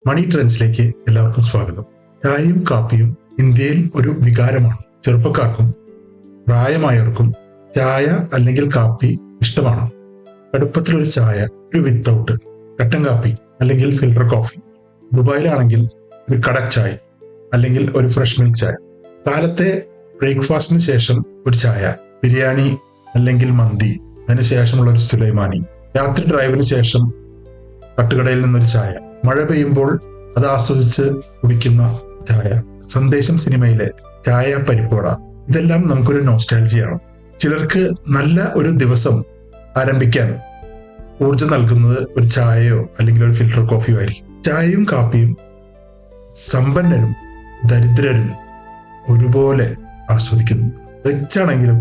മണി ട്രെൻഡ്സിലേക്ക് എല്ലാവർക്കും സ്വാഗതം. ചായയും കാപ്പിയും ഇന്ത്യയിൽ ഒരു വികാരമാണ്. ചെറുപ്പക്കാർക്കും പ്രായമായവർക്കും ചായ അല്ലെങ്കിൽ കാപ്പി ഇഷ്ടമാണ്. കടുപ്പത്തിലൊരു ചായ, ഒരു വിത്തൗട്ട്, കട്ടൻ കാപ്പി അല്ലെങ്കിൽ ഫിൽട്ടർ കോഫി. ദുബായിലാണെങ്കിൽ ഒരു കടക് ചായ അല്ലെങ്കിൽ ഒരു ഫ്രഷ് മിൽക്ക് ചായ. കാലത്തെ ബ്രേക്ക്ഫാസ്റ്റിന് ശേഷം ഒരു ചായ, ബിരിയാണി അല്ലെങ്കിൽ മന്തി, അതിന് ശേഷമുള്ള ഒരു സുലൈമാനി. രാത്രി ഡ്രൈവിന് ശേഷം തട്ടുകടയിൽ നിന്നൊരു ചായ, മഴ പെയ്യുമ്പോൾ അത് ആസ്വദിച്ച് കുടിക്കുന്ന ചായ. സന്ദേശം സിനിമയിലെ ചായ പരിപ്പോട, ഇതെല്ലാം നമുക്കൊരു നോസ്റ്റാൾജിയാണ്. ചിലർക്ക് നല്ല ഒരു ദിവസം ആരംഭിക്കാൻ ഊർജം നൽകുന്നത് ഒരു ചായയോ അല്ലെങ്കിൽ ഒരു ഫിൽട്ടർ കോഫിയോ ആയിരിക്കും. ചായയും കാപ്പിയും സമ്പന്നരും ദരിദ്രരും ഒരുപോലെ ആസ്വദിക്കുന്നു. റിച്ച് ആണെങ്കിലും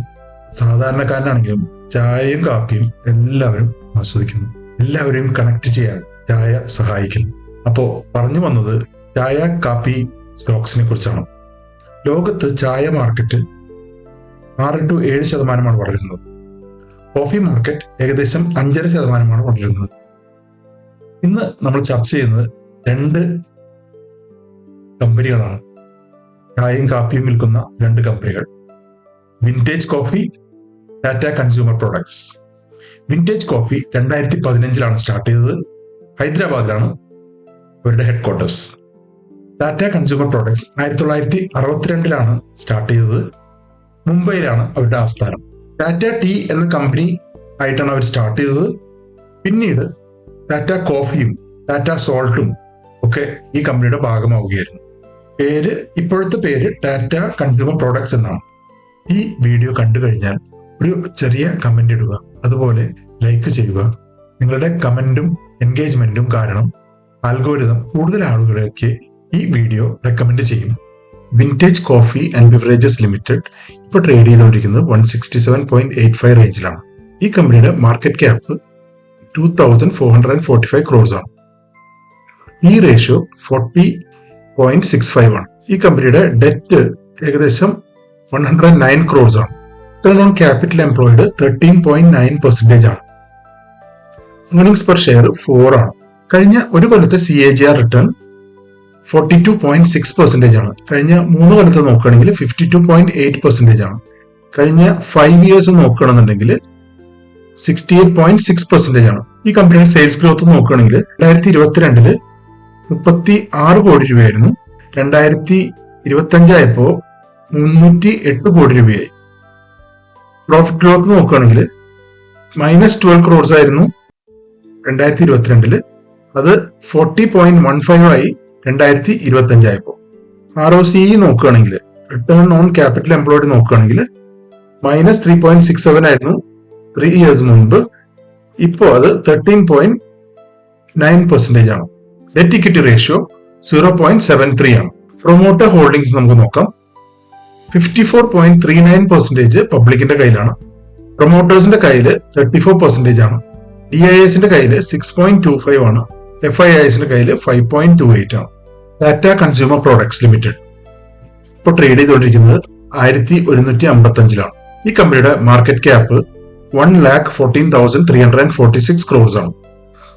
സാധാരണക്കാരനാണെങ്കിലും ചായയും കാപ്പിയും എല്ലാവരും ആസ്വദിക്കുന്നു. എല്ലാവരെയും കണക്ട് ചെയ്യാൻ ചായ സഹായിക്കുന്നു. അപ്പോ പറഞ്ഞു വന്നത് ചായ കാപ്പി സ്റ്റോക്സിനെ കുറിച്ചാണ്. ലോകത്ത് ചായ മാർക്കറ്റ് 6 to 7% വളരുന്നത്. കോഫി മാർക്കറ്റ് ഏകദേശം 5.5% വളരുന്നത്. ഇന്ന് നമ്മൾ ചർച്ച ചെയ്യുന്നത് 2 കമ്പനികളാണ്. ചായയും കാപ്പിയും വിൽക്കുന്ന 2 കമ്പനികൾ. Vintage coffee, Tata consumer products. Vintage coffee 2015 start ചെയ്തത്. ഹൈദരാബാദിലാണ് അവരുടെ head quarters. Tata consumer products 1962 start ചെയ്തത്. മുംബൈയിലാണ് അവരുടെ ആസ്ഥാനം. ടാറ്റ ടീ എന്ന കമ്പനി ആയിട്ടാണ് അവർ സ്റ്റാർട്ട് ചെയ്തത്. പിന്നീട് ടാറ്റ കോഫിയും ടാറ്റ സോൾട്ടും ഒക്കെ ഈ കമ്പനിയുടെ ഭാഗമാവുകയായിരുന്നു. ഇപ്പോഴത്തെ പേര് ടാറ്റ കൺസ്യൂമർ പ്രോഡക്ട്സ് എന്നാണ്. ഈ വീഡിയോ കണ്ടു കഴിഞ്ഞാൽ ഒരു ചെറിയ കമന്റ് ഇടുക, അതുപോലെ ലൈക്ക് ചെയ്യുക. നിങ്ങളുടെ കമന്റും എൻഗേജ്മെന്റും കാരണം ആൽഗോരിതം കൂടുതൽ ആളുകളിലേക്ക് ഈ വീഡിയോ റെക്കമെൻഡ് ചെയ്യും. Vintage coffee and beverages limited ഇപ്പോൾ ട്രേഡ് ചെയ്തുകൊണ്ടിരിക്കുന്നത് 167.85 റേഞ്ചിലാണ്. ഈ കമ്പനിയുടെ മാർക്കറ്റ് ക്യാപ്പ് 2445 crores ആണ്. ഈ റേഷ്യോ 40.65 ആണ്. ഈ കമ്പനിയുടെ ഡെറ്റ് ഏകദേശം 109 crores ആണ്. റിട്ടേൺ ഓൺ ക്യാപിറ്റൽ എംപ്ലോയിഡ് 13.9% ആണ്. ഏർണിംഗ്സ് പെർ ഷെയർ 4 ആണ്. കഴിഞ്ഞ ഒരു കൊല്ലത്തെ CAGR റിട്ടേൺ 42.6% ആണ്. കഴിഞ്ഞ 3 കൊല്ലത്തെ നോക്കുകയാണെങ്കിൽ 52.8% ആണ്. കഴിഞ്ഞ 5 years നോക്കുകയാണെന്നുണ്ടെങ്കിൽ 68.6% ആണ്. ഈ കമ്പനിയുടെ സെയിൽസ് ഗ്രോത്ത് നോക്കുകയാണെങ്കിൽ 2022 36 കോടി രൂപയായിരുന്നു. 2025 ആയപ്പോൾ 308 കോടി രൂപയായി. പ്രോഫിറ്റ് ഗ്രോത്ത് നോക്കുകയാണെങ്കിൽ -12 crores ആയിരുന്നു 2022. അത് 40.15 ആയി 2025 ആയപ്പോൾ. ROCE നോക്കുകയാണെങ്കിൽ, റിട്ടേൺ ഓൺ ക്യാപിറ്റൽ എംപ്ലോയിഡ് നോക്കുകയാണെങ്കിൽ -3.67 ആയിരുന്നു 3 years മുൻപ്. ഇപ്പോൾ അത് 13.9% ആണ്. നെറ്റ് ഇക്വിറ്റി റേഷ്യോ 0.73 ആണ്. പ്രൊമോട്ടർ ഹോൾഡിംഗ്സ് നമുക്ക് നോക്കാം. 54.39% പബ്ലിക്കിന്റെ കയ്യിലാണ്. പ്രൊമോട്ടേഴ്സിന്റെ കയ്യിൽ 34% ആണ്. DISന്റെ കയ്യിൽ 6.25 ആണ്. FIIസിന്റെ കയ്യിൽ 5.28 ആണ്. ടാറ്റ കൺസ്യൂമർ പ്രോഡക്ട്സ് ലിമിറ്റഡ് ഇപ്പോൾ ട്രേഡ് ചെയ്തുകൊണ്ടിരിക്കുന്നത് 1155 ഈ കമ്പനിയുടെ മാർക്കറ്റ് ക്യാപ്പ് 1,14,346 crores ആണ്.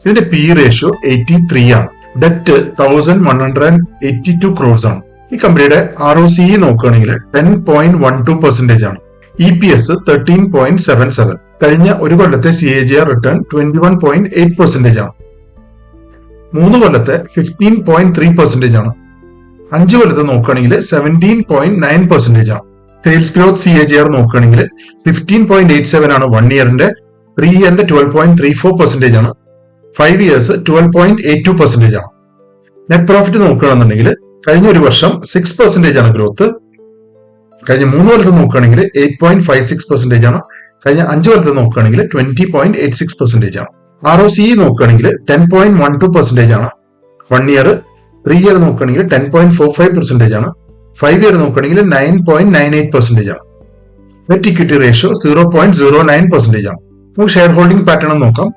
ഇതിന്റെ PE റേഷ്യോ 83 ആണ്. ഡെറ്റ് 1,182 crores ആണ്. ഈ കമ്പനിയുടെ ROCE നോക്കുകയാണെങ്കിൽ 10.12% ആണ്. EPS 13.77. കഴിഞ്ഞ ഒരു കൊല്ലത്തെ CAGR റിട്ടേൺ 21.8% ആണ്. 3 കൊല്ലത്തെ 15.3% ആണ്. 5 കൊല്ലത്തെ നോക്കുകയാണെങ്കിൽ 17.9% ആണ്. സെയിൽസ് ഗ്രോത്ത് CAGR നോക്കുകയാണെങ്കിൽ 15.87 ആണ് 1 ഇയറിന്റെ. 3 ഇയറിന്റെ 12.34% ആണ്. 5 years 12.82% ആണ്. നെറ്റ് പ്രോഫിറ്റ് നോക്കുകയാണെന്നുണ്ടെങ്കിൽ കഴിഞ്ഞ ഒരു വർഷം 6% ആണ് ഗ്രോത്ത്. കഴിഞ്ഞ 3 കൊല്ലത്തെ നോക്കുകയാണെങ്കിൽ 8.56% ആണ്. കഴിഞ്ഞ 5 കൊല്ലത്തെ നോക്കുകയാണെങ്കിൽ 20.86% ആണ്. ROCE നോക്കുകയാണെങ്കിൽ 10.12% ആണ് 1 ഇയർ. 3 ഇയർ നോക്കുകയാണെങ്കിൽ 10.45% ആണ്. 5 ഇയർ നോക്കുകയാണെങ്കിൽ 9.98% ആണ്. നെറ്റ് ഇക്വിറ്റി റേഷ്യോ 0.09% ആണ്. നമുക്ക് ഷെയർ ഹോൾഡിംഗ് പാറ്റേൺ നോക്കാം.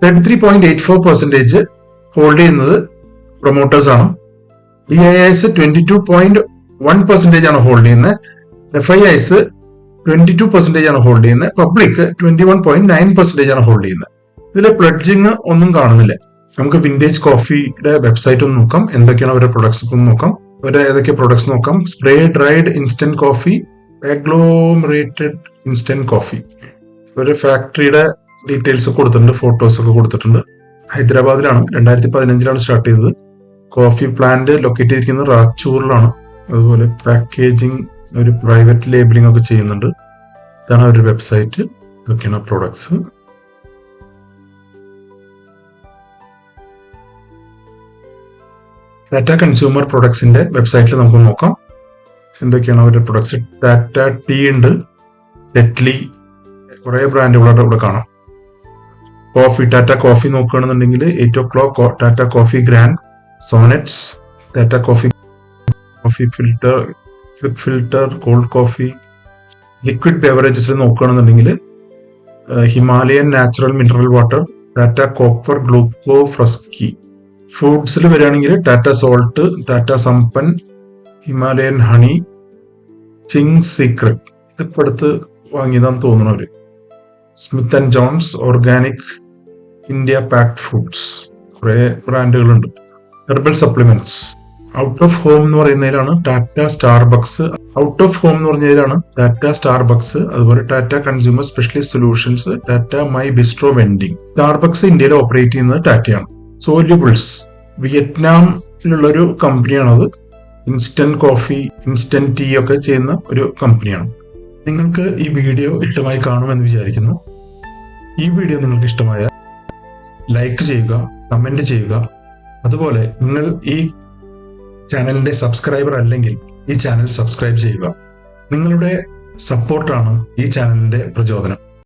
33.84% ഹോൾഡ് ചെയ്യുന്നത് പ്രൊമോട്ടേഴ്സ് ആണ്. DIS 22.1% ആണ് ഹോൾഡ് ചെയ്യുന്നത്. FIIs 22% ആണ് ഹോൾഡ് ചെയ്യുന്നത്. പബ്ലിക് 21.9% ആണ് ഹോൾഡ് ചെയ്യുന്നത്. ഇതിലെ പ്ലഡ്ജിങ് ഒന്നും കാണുന്നില്ല. നമുക്ക് വിന്റേജ് കോഫിയുടെ വെബ്സൈറ്റ് ഒന്ന് നോക്കാം. എന്തൊക്കെയാണ് അവരുടെ പ്രൊഡക്ട്സ് ഒന്ന് നോക്കാം. അവരുടെ ഏതൊക്കെ പ്രൊഡക്ട്സ് നോക്കാം. Spray dried instant coffee, agglomerated instant coffee. ഒരു ഫാക്ടറിയുടെ ഡീറ്റെയിൽസ് ഒക്കെ കൊടുത്തിട്ടുണ്ട്, ഫോട്ടോസ് ഒക്കെ കൊടുത്തിട്ടുണ്ട്. ഹൈദരാബാദിലാണ്, 2015 സ്റ്റാർട്ട് ചെയ്തത്. കോഫി പ്ലാന്റ് ലൊക്കേറ്റ് ചെയ്തിരിക്കുന്നത് റാച്ചൂറിലാണ്. അതുപോലെ പാക്കേജിങ്, ഒരു പ്രൈവറ്റ് ലേബലിംഗ് ഒക്കെ ചെയ്യുന്നുണ്ട്. ഇതാണ് അവരുടെ വെബ്സൈറ്റ്. ഇതൊക്കെയാണ് പ്രോഡക്ട്സ്. ടാറ്റ കൺസ്യൂമർ പ്രൊഡക്ട്സിന്റെ വെബ്സൈറ്റിൽ നമുക്ക് നോക്കാം എന്തൊക്കെയാണ് അവരുടെ പ്രൊഡക്ട്സ്. ടാറ്റ ടീ ഉണ്ട്, ടെറ്റ്ലി, കുറെ ബ്രാൻഡുകളുടെ ഇവിടെ കാണാം. കോഫി, ടാറ്റ കോഫി നോക്കുകയാണെന്നുണ്ടെങ്കിൽ 8 o'clock, Tata coffee grand, sonnets, Tata coffee, coffee filter, quick filter, cold coffee. Liquid ബെവറേജസിൽ നോക്കുകയാണെന്നുണ്ടെങ്കിൽ Himalayan natural mineral water, Tata copper, gluco Fruski. ഫുഡ്സിൽ വരികയാണെങ്കിൽ Tata salt, Tata Sampann, Himalayan honey, Ching's secret. ഇതൊക്കെ അടുത്ത് വാങ്ങിയതാന്ന് തോന്നുന്നവര്. Smith and Jones, organic, India packed foods, കുറെ ബ്രാൻഡുകളുണ്ട്. Herbal supplements. Out of home എന്ന് പറയുന്നതിലാണ് Tata Starbucks. Out of home എന്ന് പറഞ്ഞതിലാണ് ടാറ്റ സ്റ്റാർബക്സ്. അതുപോലെ Tata consumer specialist solutions, Tata my bistro vending. Starbucks ഇന്ത്യയിൽ ഓപ്പറേറ്റ് ചെയ്യുന്നത് ടാറ്റയാണ്. സോല്യൂബിൾസ് വിയറ്റ്നാമിലുള്ളൊരു കമ്പനിയാണത്. ഇൻസ്റ്റന്റ് കോഫി, ഇൻസ്റ്റന്റ് ടീ ഒക്കെ ചെയ്യുന്ന ഒരു കമ്പനിയാണ്. നിങ്ങൾക്ക് ഈ വീഡിയോ ഇഷ്ടമായി കാണുമെന്ന് വിചാരിക്കുന്നു. ഈ വീഡിയോ നിങ്ങൾക്ക് ഇഷ്ടമായ ലൈക്ക് ചെയ്യുക, കമന്റ് ചെയ്യുക. അതുപോലെ നിങ്ങൾ ഈ ചാനലിന്റെ സബ്സ്ക്രൈബർ അല്ലെങ്കിൽ ഈ ചാനൽ സബ്സ്ക്രൈബ് ചെയ്യുക. നിങ്ങളുടെ സപ്പോർട്ടാണ് ഈ ചാനലിന്റെ പ്രചോദനം.